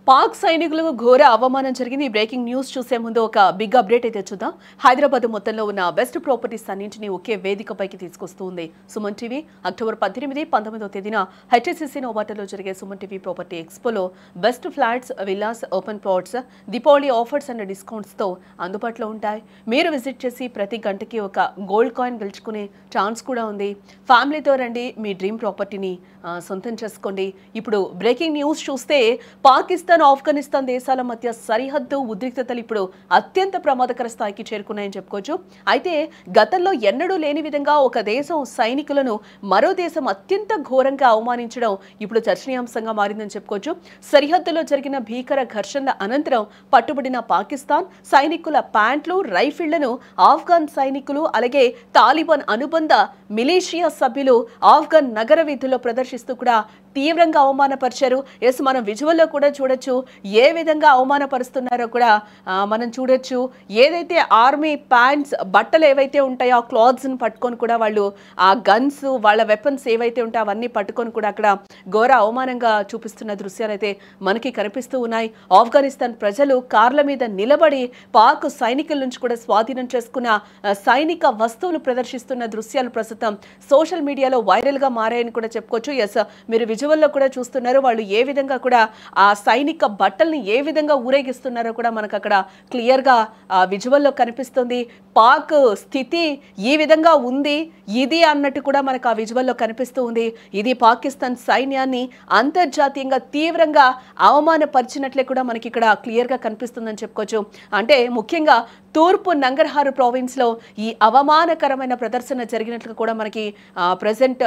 పాక్ సైనికులకు ఘోర అవమానం జరిగింది. బ్రేకింగ్ న్యూస్ చూసే ముందు ఒక బిగ్ అప్డేట్ అయితే చూద్దాం. హైదరాబాద్ మొత్తంలో ఉన్న బెస్ట్ ప్రాపర్టీస్ అన్నింటినీ ఒకే వేదికపైకి తీసుకొస్తుంది సుమన్ టీవీ. అక్టోబర్ 18, 19వ తేదీన హెచ్ఎస్సిసి నోవాటలో జరిగే సుమన్ టీవీ ప్రాపర్టీ ఎక్స్పోలో best flats, villas, open plots, Deepavali offers and డిస్కౌంట్స్తో అందుబాటులో ఉంటాయి. మీరు విజిట్ చేసి ప్రతి గంటకి ఒక గోల్డ్ కాయిన్ గెలుచుకునే ఛాన్స్ కూడా ఉంది. ఫ్యామిలీతో రండి, మీ డ్రీమ్ ప్రాపర్టీని సొంతం చేసుకోండి. ఇప్పుడు బ్రేకింగ్ న్యూస్ చూస్తే పాకిస్తాన్, ఆఫ్ఘనిస్తాన్ దేశాల మధ్య సరిహద్దు ఉద్రిక్తతలు ఇప్పుడు అత్యంత ప్రమాదకర స్థాయికి చేరుకున్నాయని చెప్పుకోవచ్చు. అయితే గతంలో ఎన్నడూ లేని విధంగా ఒక దేశం సైనికులను మరో దేశం అత్యంత ఘోరంగా అవమానించడం ఇప్పుడు చర్చనీయాంశంగా మారిందని చెప్పుకోవచ్చు. సరిహద్దులో జరిగిన భీకర ఘర్షణల అనంతరం పట్టుబడిన పాకిస్తాన్ సైనికుల ప్యాంట్లు, రైఫిళ్లను ఆఫ్ఘన్ సైనికులు అలాగే తాలిబాన్ అనుబంధ మిలీషియా సభ్యులు ఆఫ్ఘన్ నగర వీధుల్లో ప్రదర్శిస్తూ కూడా తీవ్రంగా అవమానపరిచారు. ఎస్, మనం విజువల్లో కూడా చూడొచ్చు ఏ విధంగా అవమానపరుస్తున్నారో కూడా మనం చూడొచ్చు. ఏదైతే ఆర్మీ ప్యాంట్స్, బట్టలు ఏవైతే ఉంటాయో ఆ క్లాత్స్ని పట్టుకొని కూడా వాళ్ళు ఆ గన్స్, వాళ్ళ వెపన్స్ ఏవైతే ఉంటాయో అవన్నీ పట్టుకొని కూడా అక్కడ ఘోర అవమానంగా చూపిస్తున్న దృశ్యాలు అయితే మనకి కనిపిస్తూ ఉన్నాయి. ఆఫ్ఘనిస్తాన్ ప్రజలు కార్ల మీద నిలబడి పాక్ సైనికుల నుంచి కూడా స్వాధీనం చేసుకున్న సైనిక వస్తువులు ప్రదర్శిస్తున్న దృశ్యాలు ప్రస్తుతం సోషల్ మీడియాలో వైరల్గా మారాయని కూడా చెప్పుకోవచ్చు. ఎస్, మీరు విజువల్లో కూడా చూస్తున్నారు. వాళ్ళు ఏ విధంగా కూడా ఆ సైనిక బట్టల్ని ఏ విధంగా ఊరేగిస్తున్నారో కూడా మనకు అక్కడ క్లియర్గా విజువల్లో కనిపిస్తుంది. పాక్ స్థితి ఈ విధంగా ఉంది ఇది అన్నట్టు కూడా మనకు ఆ విజువల్లో కనిపిస్తూ ఉంది. ఇది పాకిస్తాన్ సైన్యాన్ని అంతర్జాతీయంగా తీవ్రంగా అవమానపరిచినట్లే కూడా మనకి ఇక్కడ క్లియర్గా కనిపిస్తుందని చెప్పుకోవచ్చు. అంటే ముఖ్యంగా తూర్పు నంగర్హార్ ప్రావిన్స్లో ఈ అవమానకరమైన ప్రదర్శన జరిగినట్లు కూడా మనకి ప్రజెంట్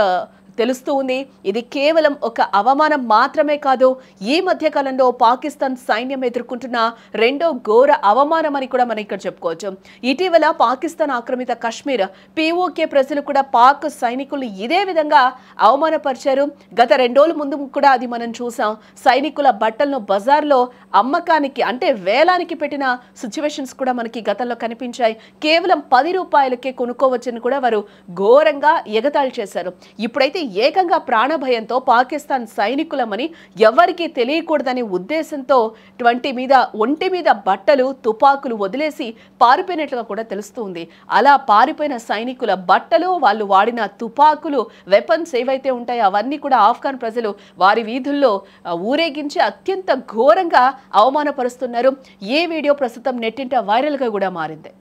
తెలుస్తూ ఉంది. ఇది కేవలం ఒక అవమానం మాత్రమే కాదు, ఈ మధ్య కాలంలో పాకిస్తాన్ సైన్యం ఎదుర్కొంటున్న రెండో ఘోర అవమానం అని కూడా మనం ఇక్కడ చెప్పుకోవచ్చు. ఇటీవల పాకిస్తాన్ ఆక్రమిత కశ్మీర్ పీఓకే ప్రజలు కూడా పాక్ సైనికులు ఇదే విధంగా అవమానపరిచారు. గత 2 రోజుల ముందు కూడా అది మనం చూసాం. సైనికుల బట్టలను బజార్లో అమ్మకానికి అంటే వేలానికి పెట్టిన సిచ్యువేషన్స్ కూడా మనకి గతంలో కనిపించాయి. కేవలం 10 రూపాయలకే కొనుక్కోవచ్చని కూడా వారు ఘోరంగా ఎగతాళి చేశారు. ఇప్పుడైతే ఏకంగా ప్రాణభయంతో పాకిస్తాన్ సైనికులమని ఎవరికీ తెలియకూడదనే ఉద్దేశంతో ఒంటి మీద బట్టలు, తుపాకులు వదిలేసి పారిపోయినట్లుగా కూడా తెలుస్తుంది. అలా పారిపోయిన సైనికుల బట్టలు, వాళ్ళు వాడిన తుపాకులు, వెపన్స్ ఏవైతే ఉంటాయో అవన్నీ కూడా ఆఫ్ఘన్ ప్రజలు వారి వీధుల్లో ఊరేగించి అత్యంత ఘోరంగా అవమానపరుస్తున్నారు. ఈ వీడియో ప్రస్తుతం నెట్టింట వైరల్గా కూడా మారింది.